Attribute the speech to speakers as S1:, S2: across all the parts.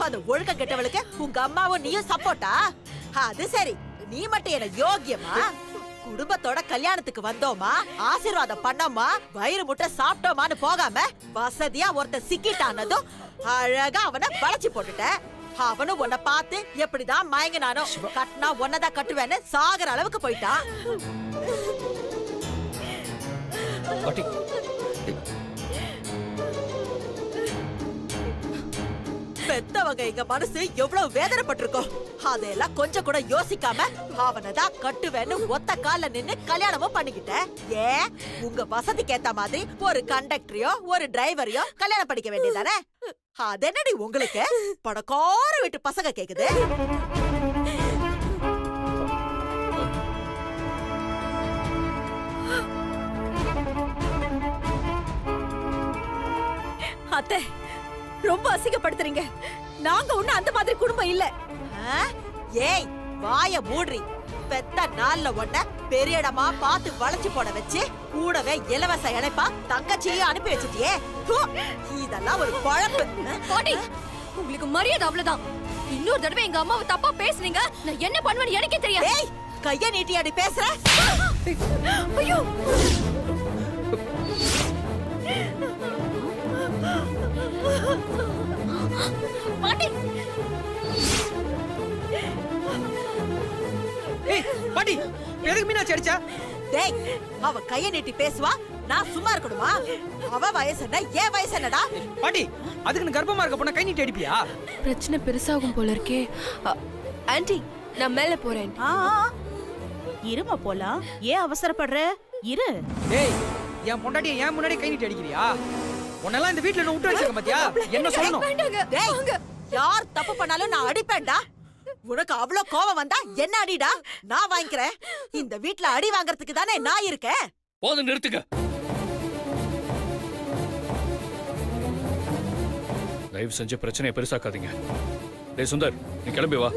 S1: அந்த ஒழுக்க கெட்டவளுக்கு உங்க அம்மாவும் நீயும் சப்போர்ட்டா? அது சரி, நீ மட்டும் என்ன யோகியமா? குடும்பத்தோட கல்யாணத்துக்கு வந்தோமா, ஆசீர்வாதம் பண்ணோமா, வயிறு முட்டை சாப்பிட்டோமான்னு போகாம வசதியா ஒருத்த சிக்கிட்டானதும் அழகா அவனை வளைச்சு போட்டுட்ட. அவனும் உன்னை பார்த்து எப்படிதான் மயங்கினானோ, கட்டினா ஒன்னதான் கட்டுவேன்னு சாகர அளவுக்கு போயிட்டான். பெத்தவங்க எங்க மனசு எவ்வளவு வேதனைப்பட்டிருக்கோம். அதெல்லாம் கொஞ்சம் கூட யோசிக்காம அவனதான் கட்டுவேன்னு ஒத்த கால நின்னு கல்யாணமும் பண்ணிக்கிட்ட. ஏன் உங்க வசதிக்கு ஏத்த மாதிரி ஒரு கண்டக்டரையோ ஒரு டிரைவரையோ கல்யாணம் பண்ணிக்க வேண்டியதானே? அதென்னடி உங்களுக்கு பணக்கார வீட்டு பசங்க கேக்குது?
S2: அத்தை, ரொம்ப அசிங்கப்படுத்துறீங்க. நாங்க ஒண்ணு அந்த மாதிரி குடும்பம் இல்ல.
S1: ஏய், வாய மூடுறி. பெத்த நாள்ல ஒன்ன பெரிய இடமா பார்த்து வளைச்சு போட வச்சு கூடவே இலவச இணைப்பா தங்கச்சியும் அனுப்பி வச்சிட்டியே. இதெல்லாம் ஒரு குழப்பு.
S2: உங்களுக்கு மரியாதை அவ்வளவுதான். இன்னொரு தடவை எங்க அம்மாவை தப்பா பேசுனீங்க, நான் என்ன பண்ணுவேன்னு எனக்கே தெரியாது.
S1: ஏய், கைய நீட்டியாடி பேசுற?
S2: ஐயோ, பாட்டி.
S3: ஏய் பாட்டி, எதுக்கு மீனாட்சி அடிச்சா?
S1: டேய், அவ கைய நீட்டி பேசுவா, நான் சும்மா இருக்கணுமா? அவ வயசு என்ன, ஏன் வயசு என்னடா?
S3: பாட்டி, அதுக்கு கர்ப்பமா இருக்க பொண்ண கை நீட்டி அடிப்பியா?
S4: பிரச்சனை பெருசாகும் போல இருக்கே. ஆன்ட்டி, நான் மேல போறேன்.
S2: இருமா போலாம். ஏன் அவசரப்படுற? இரு.
S3: டேய், என் பொண்டாட்டியை ஏன் முன்னாடி கை நீட்டி அடிக்கிறியா? உன்னெல்லாம் இந்த வீட்ல விட்டு வச்சிருக்க பாத்தியா? என்ன சொல்லணும்?
S1: டேய், யார் தப்பு பண்ணாலும் நான் அடிப்பேன்டா. உனக்கு அவ்ளோ கோவம் வந்தா என்ன அடிடா, நான் வாங்கிக்கிறேன். இந்த வீட்ல அடி வாங்குறதுக்கு தானே நான் இருக்கேன்.
S5: போதும், நிறுத்துங்க. தயவு செஞ்சு பிரச்சனையை பெருசாக்காதீங்க. டேய் சுந்தர், நீ கிளம்பி வா.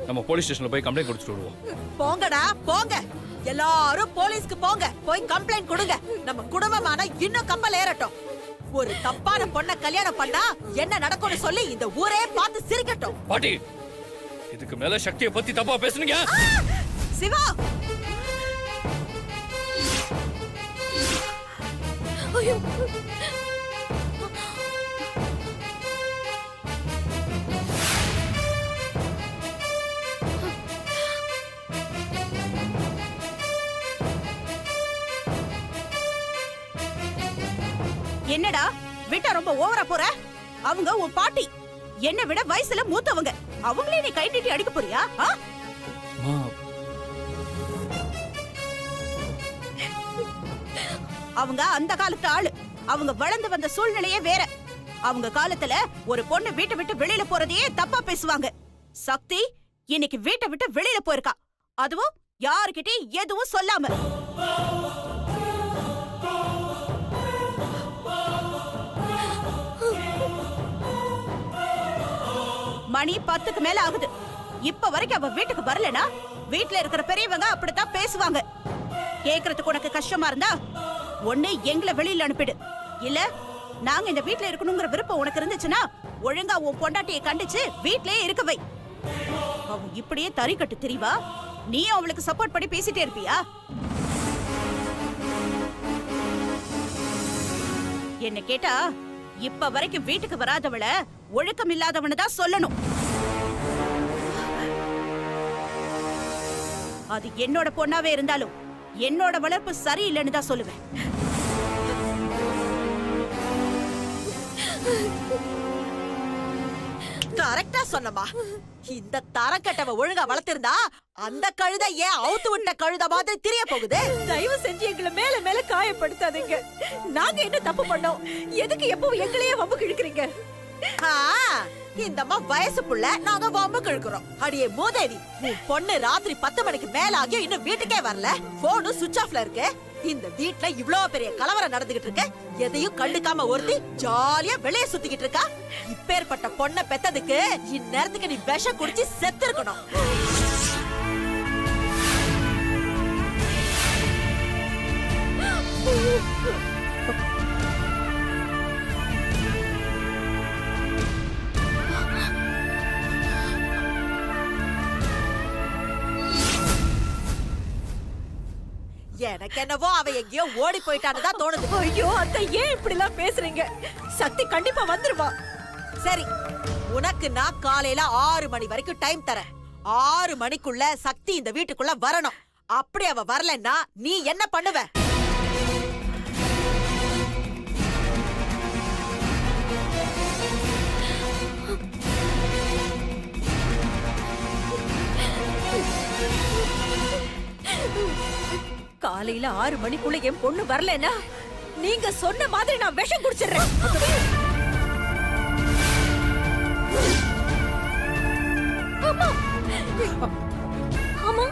S5: நம்ம போலீஸ் ஸ்டேஷன்ல போய் கம்ப்ளைண்ட் கொடுத்துட்டு வருவோம்.
S1: போங்கடா போங்க, எல்லாரும் போலீஸ்க்கு போங்க. போய் கம்ப்ளைண்ட் கொடுங்க. நம்ம குடும்பமான இன்னும் கப்பல் ஏறட்டும். ஒரு தப்பான பொண்ண கல்யாணம் பண்ணா என்ன நடக்கும்னு சொல்லி இந்த ஊரே பார்த்து சிரிக்கட்டும்.
S5: பாட்டி, இதுக்கு மேல சக்தியை பத்தி தப்பா பேசுனீங்க.
S1: சிவா,
S2: ஐயோ,
S6: என்னடா விட்டா ரொம்ப ஓவரா போற? அவங்க உன் பாட்டி, என்ன விட வயசுல மூத்தவங்க. அவங்களே நீ கை நீட்டி அடிக்க போறியா? அவங்க அந்த காலத்து ஆளு. அவங்க வளர்ந்து வந்த சூழ்நிலையே வேற. அவங்க காலத்துல ஒரு பொண்ணு வீட்டை விட்டு வெளியில போறதையே தப்பா பேசுவாங்க. சக்தி இன்னைக்கு வீட்டை விட்டு வெளியில போயிருக்கா, அதுவும் யாருக்கிட்டே எதுவும் சொல்லாம. மணி 10க்கு மேல ஆகுது. இப்ப வரைக்கும் அவ வீட்டுக்கு வரலனா வீட்ல இருக்கிற பெரியவங்க அப்படித்தான் பேசுவாங்க. கேக்குறதுக்கு உனக்கு கஷ்டமா இருந்தா ஒண்ணு எங்களை வெளியில அனுப்பிடு, இல்ல நாங்க இந்த வீட்ல இருக்கணுங்கிற விருப்பம் உனக்கு இருந்துச்சுன்னா ஒழுங்கா உன் பொண்டாட்டியை கண்டிச்சு வீட்லயே இருக்க வை. அவ இப்படியே தறி கட்டு தெரிவா, நீ அவளுக்கு சப்போர்ட் பண்ணி பேசிட்டே இருப்பியா? என்ன கேட்டா இப்ப வரைக்கும் வீட்டுக்கு வராதவள ஒழுக்கம் இல்லாதவனு தான் சொல்லணும். அது என்னோட பொண்ணாவே இருந்தாலும் என்னோட வளர்ப்பு சரியில்லைன்னு தான் சொல்லுவேன்.
S1: கரெக்டா சொன்னமா. இந்த தரக்கட்டவ ஒழுங்கா வளர்த்திருந்தா அந்த கழுத ஏன் அவுத்து விட்ட கழுத மாதிரி திரிய போகுது?
S2: தயவு செஞ்சு எங்களை மேல மேல காயப்படுத்தாதீங்க. நாங்க என்ன தப்பு பண்ணோம்? எதுக்கு எப்பவும் எங்களையே வம்புக்கு இழுக்கிறீங்க?
S1: இந்தம்மா வயசு புள்ள, நாங்க வம்புக்கு இழுக்கிறோம். அடியே மூதேவி, உன் பொண்ணு ராத்திரி 10 மணிக்கு மேல ஆகியும் இன்னும் வீட்டுக்கே வரல. போனும் சுவிட்ச் ஆஃப்ல இருக்கு. இந்த வீட்ல இவ்ளோ பெரிய கலவரம் நடந்துகிட்டு இருக்கு, எதையும் கண்டுக்காம ஒருத்தி ஜாலியா வெளியே சுத்திக்கிட்டு இருக்கா. இப்பேற்பட்ட பொண்ணை பெத்ததுக்கு இந்நேரத்துக்கு நீ விஷம் குடிச்சு செத்து இருக்கணும். எனக்கு என்னவோ அவ எங்கேயோ ஓடி போயிட்டான்னு தான் தோணுது.
S2: ஐயோ அத்தை, ஏன் இப்படி எல்லாம் பேசுறீங்க? சக்தி கண்டிப்பா வந்துருவா.
S1: சரி, உனக்கு நான் காலையில 6 மணி வரைக்கும் டைம் தரேன். 6 மணிக்குள்ள சக்தி இந்த வீட்டுக்குள்ள வரணும். அப்படி அவ வரலன்னா நீ என்ன பண்ணுவ?
S2: காலையில 6 மணிக்குள்ள என் பொண்ணு வரலன்னா நீங்க சொன்ன மாதிரி நான் விஷம் குடிச்சிடுறேன். அம்மா. அம்மா.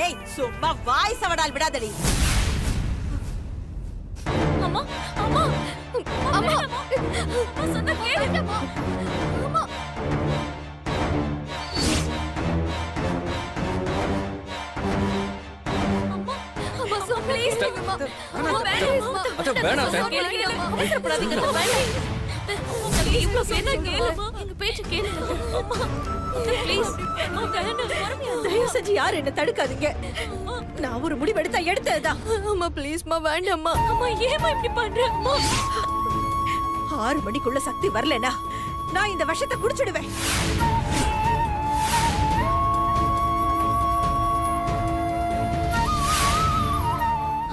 S1: ஏய், சும்மா வாய் சவடால் விடாதடி.
S2: அம்மா. அம்மா. அம்மா. நான் சொன்ன கேளுங்க. அம்மா. அம்மா. அம்மா, so please, அம்மா. அம்மா, வேண்டாம்.
S5: அத்தை, வேணாம் அத்தை.
S2: கேளுங்க, அம்மா. அவசரப்படாதீங்க, அம்மா. வேண்டாம். அம்மா, இவ்ளோ சொன்னா கேளுங்க. எங்க பேச்ச கேளுங்க. அம்மா. ப்ளீஸ். அம்மா, வேண்டாம். தயவு செஞ்சு யாரும் என்ன தடுக்காதீங்க. நான் ஒரு முடிவு எடுத்ததுதான்.
S4: அம்மா ப்ளீஸ்மா வேண்டாம்மா.
S2: அம்மா, ஏம்மா இப்படி பண்ற? அம்மா. 6 மணிக்குள்ள சக்தி வரலனா நான் இந்த விஷத்தை குடிச்சிடுவேன்.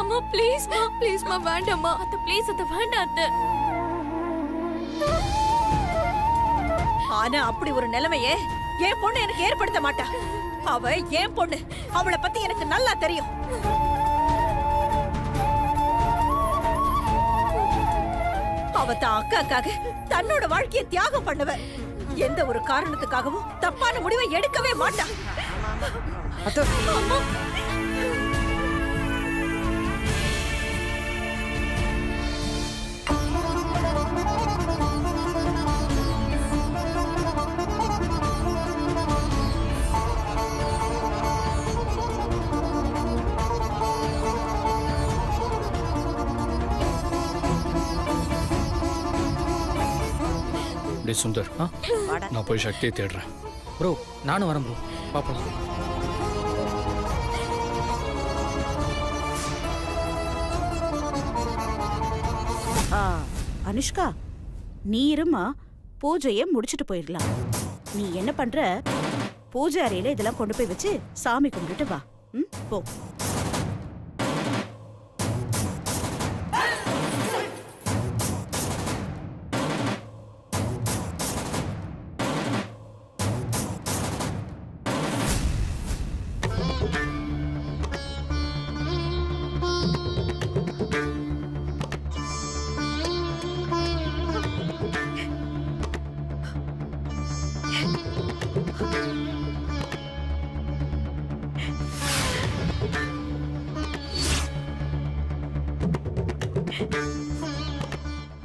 S4: அம்மா ப்ளீஸ்மா வேண்டாம்மா. அத்தை ப்ளீஸ், அத்தை வேண்டாம் அத்தை.
S2: ஆனா அப்படி ஒரு நிலைமையே என் பொண்ணு எனக்கு ஏற்படுத்த மாட்டா. அவ என் பொண்ணு. அவளை பத்தி எனக்கு நல்லா தெரியும். அவ தான் அக்காக்காக தன்னோட வாழ்க்கையை தியாகம் பண்ணுவ. எந்த ஒரு காரணத்துக்காகவும் தப்பான முடிவை எடுக்கவே மாட்டா.
S3: அத்தை,
S2: அம்மா.
S5: டேய் சுந்தர், நான் போய் சக்தியை தேடுறேன்.
S3: ப்ரோ நானும் வரேன் ப்ரோ. பாப்போம்.
S6: அனுஷ்கா, நீ இருமா, பூஜையை முடிச்சிட்டு போயிடலாம். நீ என்ன பண்ற, பூஜை அறையில இதெல்லாம் கொண்டு போய் வச்சு சாமி கும்பிட்டுட்டு வா. ம், போ.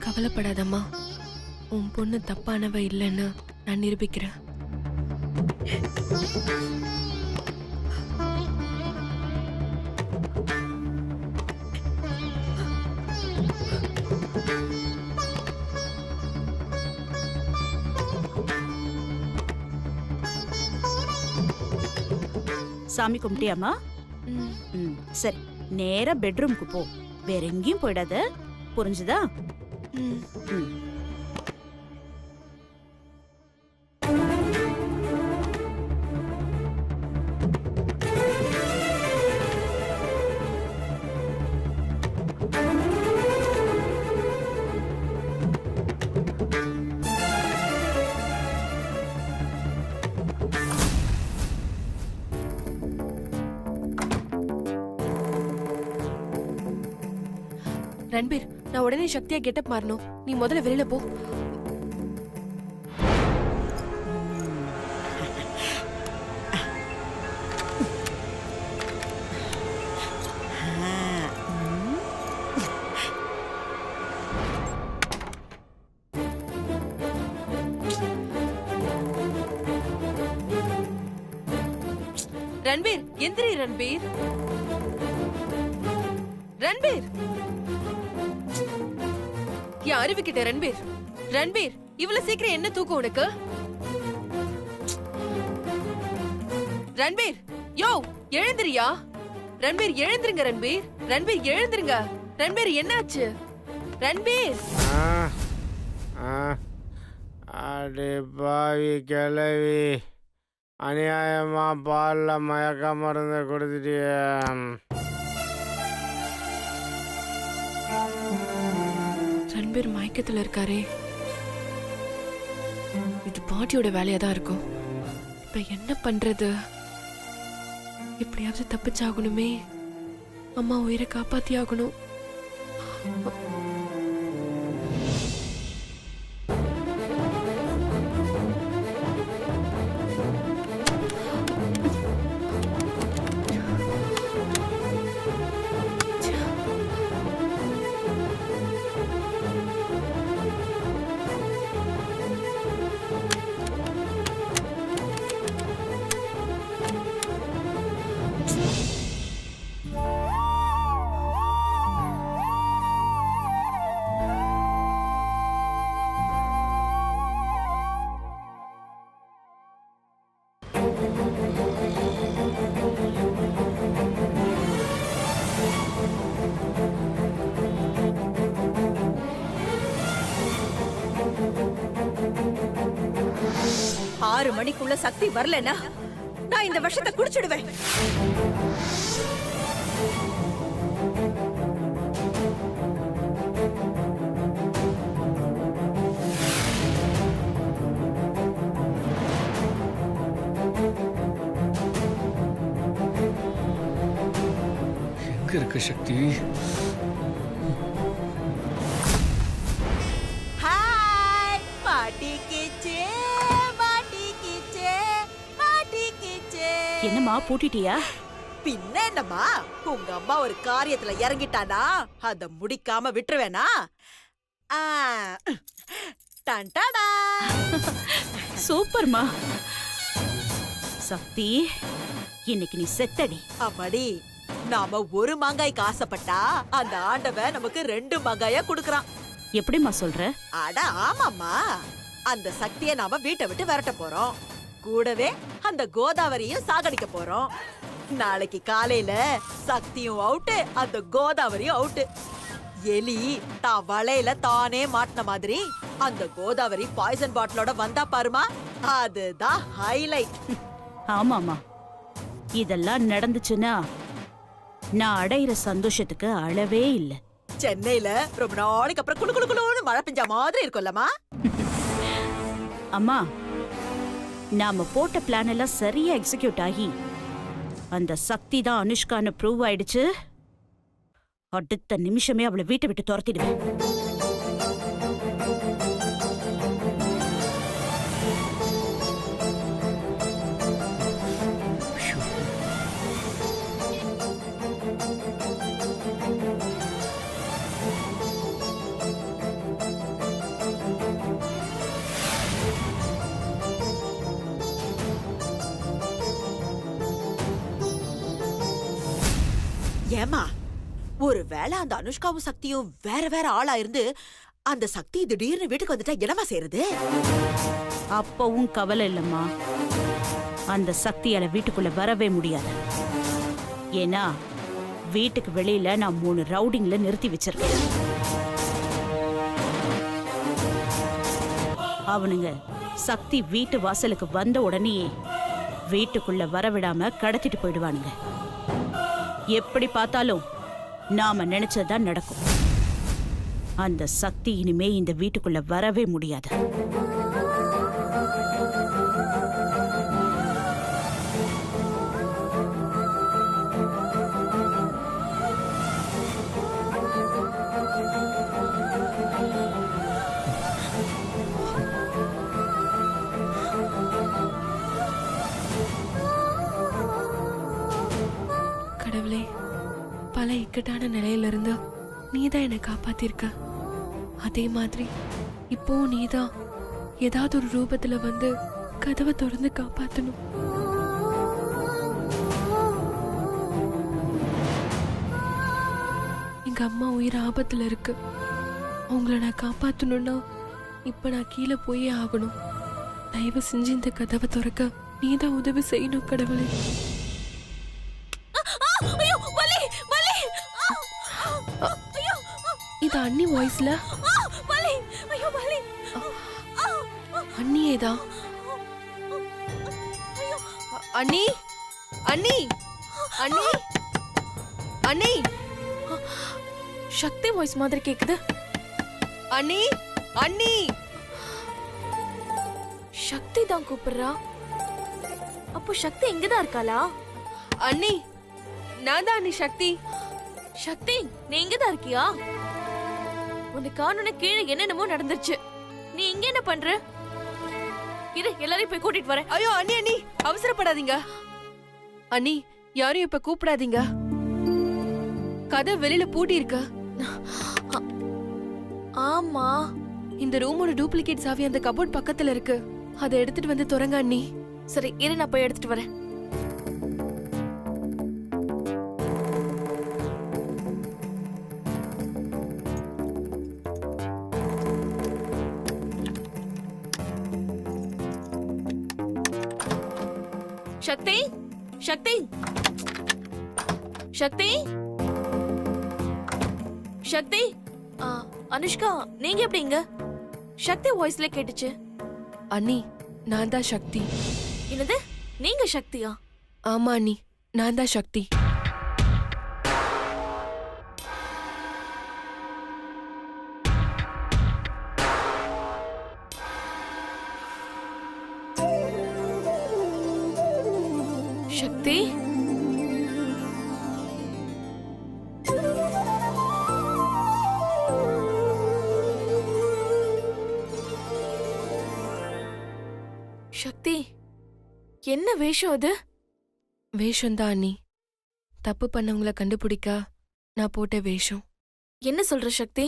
S4: கவலைப்படாதம்மா. உன் பொண்ணு தப்பானவ இல்லைன்னு நான் நிரூபிக்கிறேன்.
S6: சாமி கும்பிட்டியாமா? ம், சரி, நேரா பெட்ரூமுக்கு போ. வேற எங்கேயும் போயிடாத, புரிஞ்சுதா?
S4: ம்.
S6: ம்.
S4: ரன்பீர், நான் உடனே சக்தியா கெட்டப் மாறணும். நீ முதல்ல வெளியில போ. ரன்பீர், எந்திரி ரன்பீர். ரன்பீர், என் அறிவுக்கிட்ட ரன்பீர். ரன்பீர், இவ்வளவு சீக்கிரம் என்ன தூக்கம் உனக்கு? ரன்பீர், யோ எழுந்திரியா? ரன்பீர் எழுந்திருங்க. ரன்பீர், ரன்பீர் எழுந்திருங்க. ரன்பீர் என்னாச்சு? ரன்பீர்,
S7: அடி பாவி கிளவி, அநியாயமா பால்ல மயக்க மருந்து கொடுத்துட்டியே.
S4: ரன்பீர் மயக்கத்துல இருக்காரே. இது பாட்டியோட வேலையா தான் இருக்கும். இப்ப என்ன பண்றது? எப்படியாவது தப்பிச்சாகணுமே. அம்மா உயிரை காப்பாத்தி ஆகணும்.
S2: ஆறு மணிக்குள்ள சக்தி வரலனா நான் இந்த விஷத்தை குடிச்சிடுவேன்.
S5: எங்க இருக்கு சக்தி?
S1: ஹாய், மாட்டிக்கிச்சே, மாட்டிக்கிச்சே, மாட்டிக்கிச்சே.
S6: என்னம்மா பூட்டிட்டியா?
S1: பின்ன என்னம்மா, உங்க அம்மா ஒரு காரியத்துல இறங்கிட்டானா அத முடிக்காம விட்டுருவேனா? ஆ, டன்டடா.
S6: சூப்பர்மா. சக்தி, இன்னைக்கு நீ செத்தடி.
S1: அப்படி நாம ஒரு மாங்காய்க்கு ஆசைப்பட்டா அந்த ஆண்டவன் நமக்கு 2 மாங்காயா குடுக்கறான்.
S6: எப்படிம்மா சொல்ற?
S1: அட ஆமாம்மா, அந்த சக்தியை நாம வீட்டை விட்டு விரட்ட போறோம். கூடவே அந்த கோதாவரியும் சாகடிக்க போறோம். நாளைக்கு காலையில சக்தியும் அவுட்டு, அந்த கோதாவரியும் அவுட்டு. எலி தான் வலையில தானே மாட்டின மாதிரி அந்த கோதாவரி பாய்சன் பாட்டிலோட வந்தா பாருமா, அதுதான் ஹைலைட்.
S6: ஆமாமா, இதெல்லாம் நடந்துச்சுன்னா நான் அடையிற சந்தோஷத்துக்கு அளவே இல்ல.
S1: சென்னையில ரொம்ப நாளைக்கு அப்புறம் குளு குளு குளுன்னு மழை பெஞ்ச மாதிரி இருக்கும்லமா.
S6: அம்மா, நாம போட்ட பிளான் எல்லாம் சரியா எக்ஸிக்யூட் ஆகி அந்த சக்தி தான் அனுஷ்கான்னு ப்ரூவ் ஆயிடுச்சு. அடுத்த நிமிஷமே அவளை வீட்டை விட்டு துரத்திடுவேன்.
S1: ஏமா, ஒருவேளை அந்த அனுஷ்காவும் சக்தியும் வேற வேற ஆளா இருந்து அந்த சக்தி திடீர்னு வீட்டுக்கு வந்துட்டா என்னமா செய்யறது?
S6: அப்பவும் கவலை இல்லம்மா, அந்த சக்தியால வீட்டுக்குள்ள வரவே முடியாது. ஏன்னா வீட்டுக்கு வெளியில நான் 3 ரவுடிங்ல நிறுத்தி வச்சிருக்கேன். அவனுங்க சக்தி வீட்டு வாசலுக்கு வந்த உடனே வீட்டுக்குள்ள வரவிடாம கடத்திட்டு போயிடுவானுங்க. எப்படி பார்த்தாலும் நாம நினைச்சதுதான் நடக்கும். அந்த சக்தி இனிமே இந்த வீட்டுக்குள்ள வரவே முடியாது.
S4: கடவுளே, பல இக்கட்டான நிலையிலிருந்து நீதான் என்னை காப்பாத்திருக்க. அதே மாதிரி இப்போ நீதான் ஏதாவது ஒரு ரூபத்துல வந்து கதவை திறந்து காப்பாத்தணும். எங்க அம்மா உயிர் ஆபத்துல இருக்கு. அவங்கள நான் காப்பாத்தணும்னா இப்ப நான் கீழே போயே ஆகணும். தயவு செஞ்சு இந்த கதவை திறக்க நீதான் உதவி செய்யணும் கடவுளே.
S2: ஐயோ வலி வலி ஐயோ
S4: இது அண்ணி வாய்ஸ்ல.
S2: வலி ஐயோ வலி
S4: அண்ணியேதான். அண்ணி அண்ணி அண்ணி அண்ணி.
S2: சக்தி வாய்ஸ் மாதிரி கேக்குது.
S4: அண்ணி அண்ணி.
S2: சக்தி தான் கூப்பிடுறா. அப்போ சக்தி இங்கதான் இருக்காளா?
S4: அண்ணி நான் தான் அண்ணி சக்தி.
S2: சக்தி நீ இங்கதான் இருக்கியா? உன்னை காணுன கீழே என்னென்னமோ நடந்துருச்சு. நீ இங்க என்ன பண்ற? இரு எல்லாரையும் போய் கூட்டிட்டு வரேன்.
S4: ஐயோ அண்ணி அண்ணி அவசரப்படாதீங்க. அண்ணி யாரையும் இப்ப கூப்பிடாதீங்க. கதை வெளியில பூட்டி இருக்கு.
S2: ஆமா
S4: இந்த ரூமோட டூப்ளிகேட் சாவி அந்த கபோர்ட் பக்கத்துல இருக்கு. அதை எடுத்துட்டு வந்து துறங்க அண்ணி.
S2: சரி இரு நான் போய் எடுத்துட்டு வரேன். சக்தி சக்தி சக்தி சக்தி அனுஷ்கா நீங்க எப்படி இங்க? சக்தி வாய்ஸ்ல கேட்டுச்சு.
S4: அண்ணி நான் தான் சக்தி.
S2: என்னது நீங்க சக்தியா?
S4: ஆமா அண்ணி நான் தான் சக்தி.
S2: சக்தி சக்தி என்ன வேஷம் அது?
S4: வேஷம்தான் அண்ணி. தப்பு பண்ணவங்கள கண்டுபிடிக்க நான் போட்ட வேஷம்.
S2: என்ன சொல்ற சக்தி?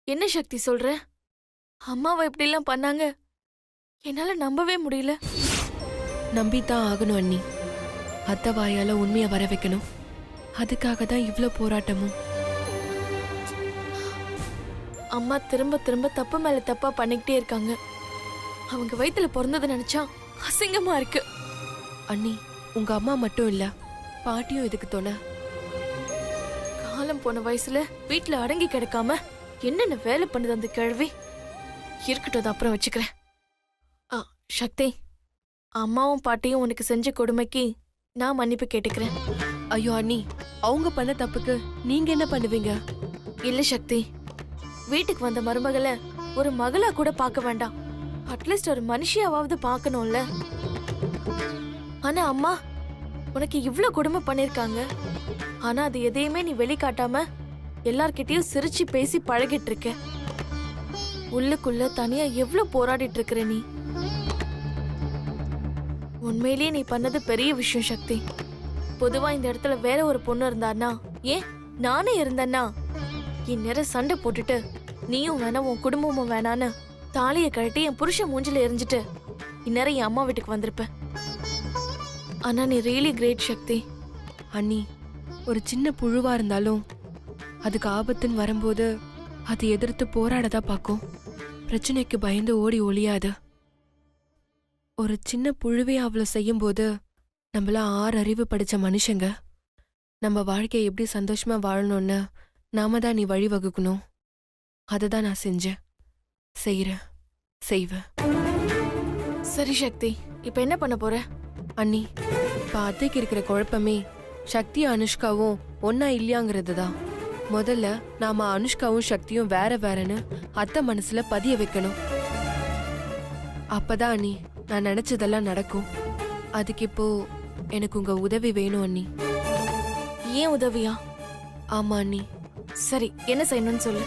S2: என்ன சக்தி சொல்ற? அம்மாவை இப்படி எல்லாம் பண்ணாங்க என்னால நம்பவே முடியல.
S4: நம்பித்தான் ஆகணும் அண்ணி. அத்தை வாயால உண்மையை வர வைக்கணும். அதுக்காக தான் இவ்ளோ போராட்டமும்.
S2: அம்மா திரும்ப திரும்ப தப்பு மேல தப்பா பண்ணிக்கிட்டே இருக்காங்க. அவங்க வயித்துல பிறந்தது நினைச்சா அசிங்கமா இருக்கு.
S4: அண்ணி உங்க அம்மா மட்டும் இல்ல, பாட்டியும் இதுக்கு துணை.
S2: காலம் போன வயசுல வீட்டுல அடங்கி கிடக்காம என்னென்ன வேலை பண்ணுது அந்த கிழவி. இருக்கட்டும், அதை அப்புறம் வச்சுக்கிறேன். சக்தி, அம்மாவும் பாட்டியும் உனக்கு செஞ்ச கொடுமைக்கு நான் மன்னிப்பு கேட்டுக்கிறேன்.
S4: ஐயோ அண்ணி, அவங்க பண்ண தப்புக்கு நீங்க என்ன பண்ணுவீங்க?
S2: இல்ல சக்தி, வீட்டுக்கு வந்த மருமகளை ஒரு மகளா கூட பார்க்க வேண்டாம், அட்லீஸ்ட் ஒரு மனுஷியாவது பார்க்கணும்ல. ஆனா அம்மா உனக்கு இவ்ளோ கொடுமை பண்ணிருக்காங்க. ஆனா அது எதையுமே நீ வெளிக்காட்டாம எல்லார்கிட்டயும் சிரிச்சு பேசி பழகிட்டு இருக்க. உள்ளுக்குள்ள தனியா எவ்ளோ போராடிட்டு இருக்கிற நீ. உண்மையிலேயே நீ பண்ணது பெரிய விஷயம் சக்தி. பொதுவா இந்த இடத்துல வேற ஒரு பொண்ணு இருந்தான்னா, ஏன் நானே இருந்தேன்னா, இந்நேரம் சண்டை போட்டுட்டு நீயும் வேணா உன் குடும்பமும் வேணான்னு தாலிய கழட்டி என் புருஷன் மூஞ்சில எரிஞ்சிட்டு இந்நேரம் என் அம்மா வீட்டுக்கு வந்திருப்பேன். ஆனா நீ ரியலி கிரேட் சக்தி.
S4: அண்ணி, ஒரு சின்ன புழுவா இருந்தாலும் அதுக்கு ஆபத்துன்னு வரும்போது அது எதிர்த்து போராடதான் பார்க்கும். பிரச்சனைக்கு பயந்து ஓடி ஒளியாது. ஒரு சின்ன புழுவே அவ்வளோ செய்யும்போது நம்மள 6 அறிவு படிச்ச மனுஷங்க. நம்ம வாழ்க்கையை எப்படி சந்தோஷமா வாழணும்னு நாம தான் நீ வழிவகுக்கணும். அதை தான் நான் செஞ்சேன், செய்வேன்.
S2: சரி சக்தி, இப்ப என்ன பண்ண போற?
S4: அண்ணி, இப்ப அத்தைக்கு இருக்கிற குழப்பமே சக்தியும் அனுஷ்காவும் ஒன்னா இல்லையாங்கிறது தான். முதல்ல நாம அனுஷ்காவும் சக்தியும் வேற வேறன்னு அத்தை மனசுல பதிய வைக்கணும். அப்பதான் அண்ணி நான் நினைச்சதெல்லாம் நடக்கும். அதுக்கு இப்போ எனக்கு உங்க உதவி வேணும் அண்ணி.
S2: ஏன் உதவியா?
S4: ஆமா அண்ணி.
S2: சரி, என்ன செய்யணும்னு சொல்லு.